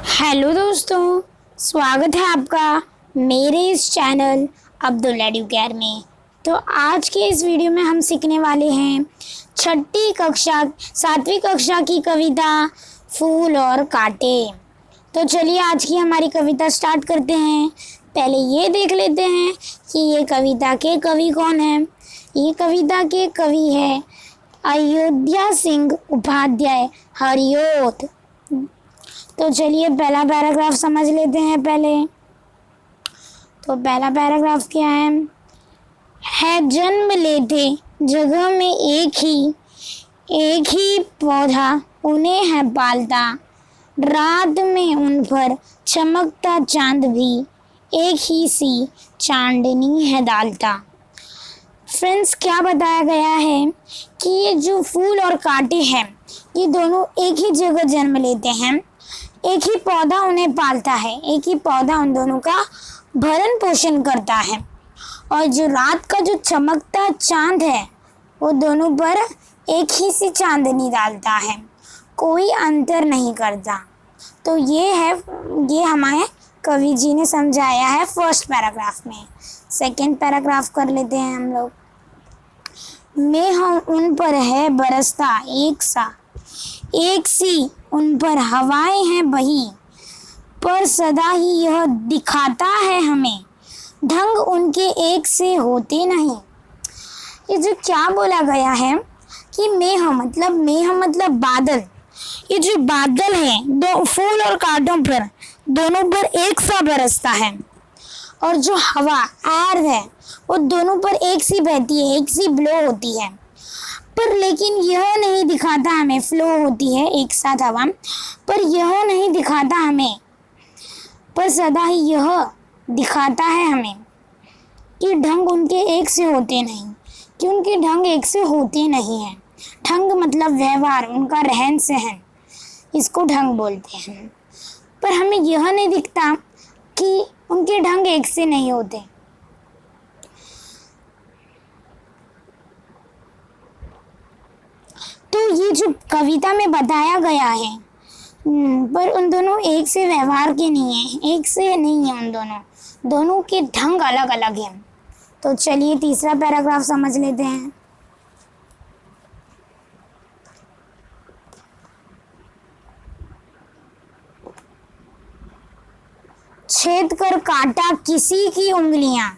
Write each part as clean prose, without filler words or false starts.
Hello दोस्तों, स्वागत है आपका मेरे इस चैनल अब्दुल एडुकेयर में। तो आज के इस वीडियो में हम सीखने वाले हैं छठी कक्षा 7वीं कक्षा की कविता फूल और कांटे। तो चलिए आज की हमारी कविता स्टार्ट करते हैं। पहले ये देख लेते हैं कि ये कविता के कवि कौन हैं। ये कविता के कवि है अयोध्या सिंह उपाध्याय हरिओत। तो चलिए पहला पैराग्राफ समझ लेते हैं पहले। तो पहला पैराग्राफ क्या है जन्म लेते जगह में एक ही पौधा उन्हें है पालता, रात में उन पर चमकता चांद भी एक ही सी चांदनी है डालता। फ्रेंड्स, क्या बताया गया है कि ये जो फूल और कांटे हैं ये दोनों एक ही जगह जन्म लेते हैं, एक ही पौधा उन्हें पालता है, एक ही पौधा उन दोनों का भरण पोषण करता है, और जो रात का जो चमकता चांद है वो दोनों पर एक ही सी चांदनी डालता है, कोई अंतर नहीं करता। तो ये हमारे कवि जी ने समझाया है फर्स्ट पैराग्राफ में। सेकंड पैराग्राफ कर लेते हैं हम लोग। मैं हम उन पर है बरसता एक सी उन पर हवाएं हैं बही, पर सदा ही यह दिखाता है हमें ढंग उनके एक से होते नहीं। ये जो क्या बोला गया है कि मेह मतलब बादल। ये जो बादल है दो फूल और कांटों पर दोनों पर एक सा बरसता है, और जो हवा एयर है वो दोनों पर एक सी बहती है, एक सी ब्लो होती है, पर लेकिन यह नहीं दिखाता हमें, फ्लो होती है एक साथ हवा, पर यह नहीं दिखाता हमें, पर सदा ही यह दिखाता है हमें कि ढंग उनके एक से होते नहीं, कि उनके ढंग एक से होते नहीं हैं। ढंग मतलब व्यवहार, उनका रहन सहन, इसको ढंग बोलते हैं। पर हमें यह नहीं दिखता कि उनके ढंग एक से नहीं होते। तो ये जो कविता में बताया गया है पर उन दोनों एक से व्यवहार के नहीं है, एक से नहीं है, उन दोनों के ढंग अलग अलग हैं। तो चलिए तीसरा पैराग्राफ समझ लेते हैं। छेद कर काटा किसी की उंगलियां,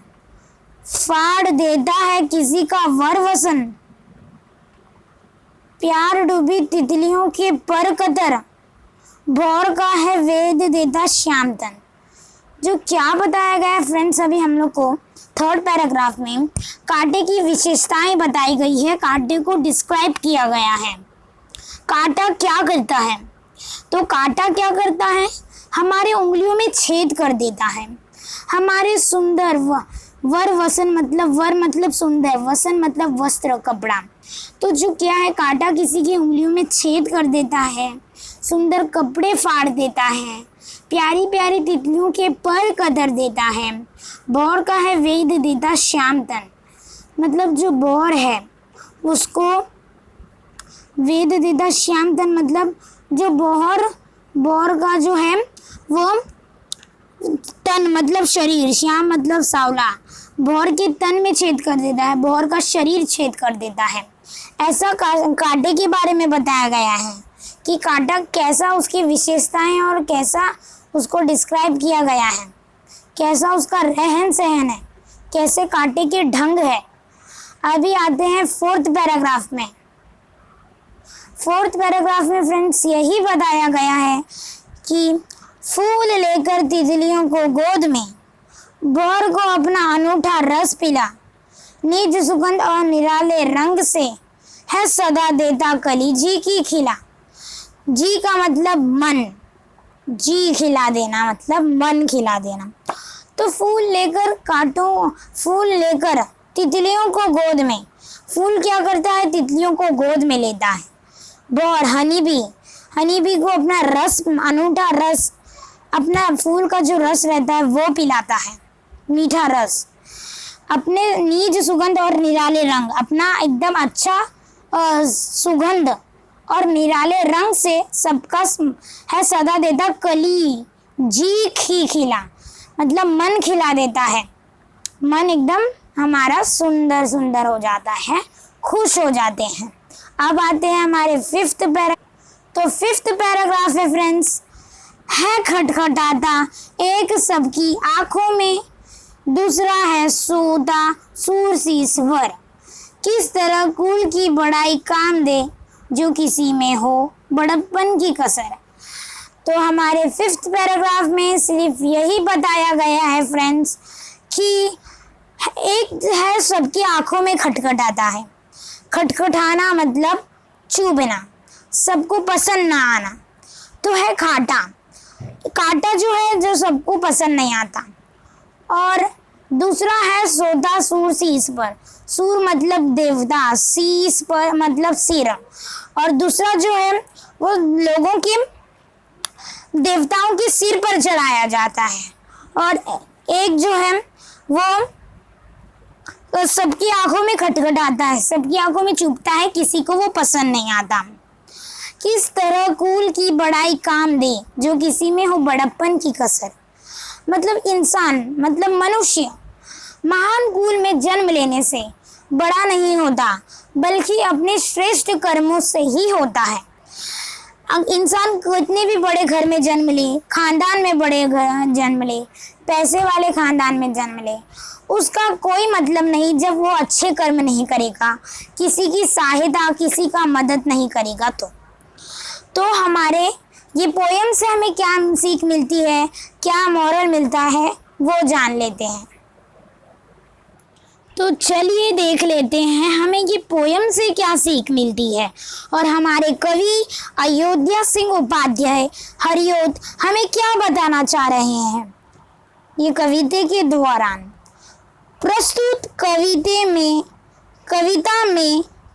फाड़ देता है किसी का वर वसन, प्यार डूबी तितलियों के पर कतर, भौर का है वेद देता श्याम तन। जो क्या बताया गया है फ्रेंड्स, अभी हम लोग को थर्ड पैराग्राफ में कांटे की विशेषताएं बताई गई है, कांटे को डिस्क्राइब किया गया है। कांटा क्या करता है? तो कांटा क्या करता है, हमारे उंगलियों में छेद कर देता है। हमारे सुंदर वर मतलब सुंदर, वसन मतलब वस्त्र, कपड़ा। तो जो क्या है, कांटा किसी की उंगलियों में छेद कर देता है, सुंदर कपड़े फाड़ देता है, प्यारी प्यारी तितलियों के पर कतर देता है, भौर का है वेद देता श्याम तन। मतलब जो भौर है उसको वेद देता श्याम तन, मतलब जो भौर का जो है वो तन मतलब शरीर, श्याम मतलब सावला, भौर के तन में छेद कर देता है, भौर का शरीर छेद कर देता है। ऐसा कांटे के बारे में बताया गया है कि कांटा कैसा, उसकी विशेषताएं और कैसा उसको डिस्क्राइब किया गया है, कैसा उसका रहन सहन है, कैसे कांटे के ढंग है। अभी आते हैं फोर्थ पैराग्राफ में। फोर्थ पैराग्राफ में फ्रेंड्स यही बताया गया है कि फूल लेकर तितलियों को गोद में, भौर को अपना अनूठा रस पिला, निज सुगंध और निराले रंग से है सदा देता कली जी की खिला। जी का मतलब मन, जी खिला देना मतलब मन खिला देना। तो फूल लेकर तितलियों को गोद में, फूल क्या करता है, तितलियों को गोद में लेता है। भौर हनी बी को अपना रस, अनूठा रस, अपना फूल का जो रस रहता है वो पिलाता है, मीठा रस। अपने निज सुगंध और निराले रंग, अपना एकदम अच्छा सुगंध और निराले रंग से सबका है सदा देता कली जी खिला, मतलब मन खिला देता है। मन एकदम हमारा सुंदर सुंदर हो जाता है, खुश हो जाते हैं। अब आते हैं हमारे फिफ्थ पैराग्राफ है फ्रेंड्स। है खटखटाता एक सबकी आंखों में, दूसरा है सोता सूर सी स्वर। किस तरह कुल की बड़ाई काम दे, जो किसी में हो बड़प्पन की कसर। तो हमारे फिफ्थ पैराग्राफ में सिर्फ यही बताया गया है फ्रेंड्स कि एक है सबकी आंखों में खटखटाता है। खटखटाना मतलब चुभना, सबको पसंद ना आना। तो है कांटा, कांटा जो है जो सबको पसंद नहीं आता। और दूसरा है सोता सूर शीश पर, सूर मतलब देवता, शीश पर मतलब सिर। और दूसरा जो है वो लोगों के देवताओं के सिर पर चढ़ाया जाता है। और एक जो है वो सबकी आंखों में खटखटाता है, सबकी आंखों में चुभता है, किसी को वो पसंद नहीं आता। किस तरह कुल की बड़ाई काम दे, जो किसी में हो बड़प्पन की कसर। मतलब इंसान मतलब मनुष्य महान कुल में जन्म लेने से बड़ा नहीं होता, बल्कि अपने श्रेष्ठ कर्मों से ही होता है। इंसान कितने भी बड़े घर में जन्म ले, खानदान में बड़े जन्म ले, पैसे वाले खानदान में जन्म ले, उसका कोई मतलब नहीं जब वो अच्छे कर्म नहीं करेगा, किसी की सहायता, किसी का मदद नहीं करेगा। तो हमारे ये पोयम से हमें क्या सीख मिलती है, क्या मॉरल मिलता है, वो जान लेते हैं। तो चलिए देख लेते हैं हमें ये पोयम से क्या सीख मिलती है। और हमारे कवि अयोध्या सिंह उपाध्याय हरिओत हमें क्या बताना चाह रहे हैं ये कविता के दौरान। प्रस्तुत कविता में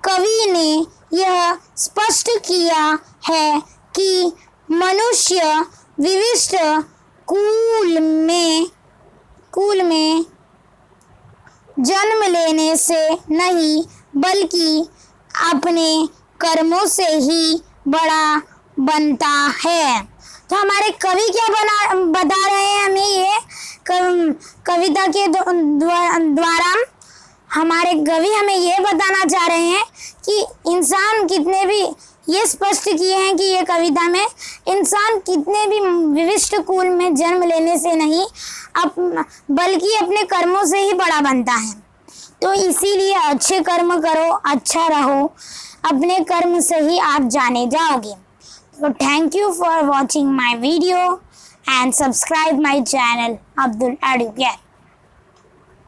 कवि ने यह स्पष्ट किया है कि मनुष्य विशिष्ट कुल में जन्म लेने से नहीं, बल्कि अपने कर्मों से ही बड़ा बनता है। तो हमारे कवि क्या बता रहे हैं हमें ये कविता के द्वारा हमारे कवि हमें ये बताना चाह रहे हैं कि इंसान कितने भी, ये स्पष्ट किए हैं कि ये कविता में इंसान कितने भी विशिष्ट कुल में जन्म लेने से नहीं बल्कि अपने कर्मों से ही बड़ा बनता है। तो इसीलिए अच्छे कर्म करो, अच्छा रहो, अपने कर्म से ही आप जाने जाओगे। तो thank you for watching my video and subscribe my channel Abdul Educare.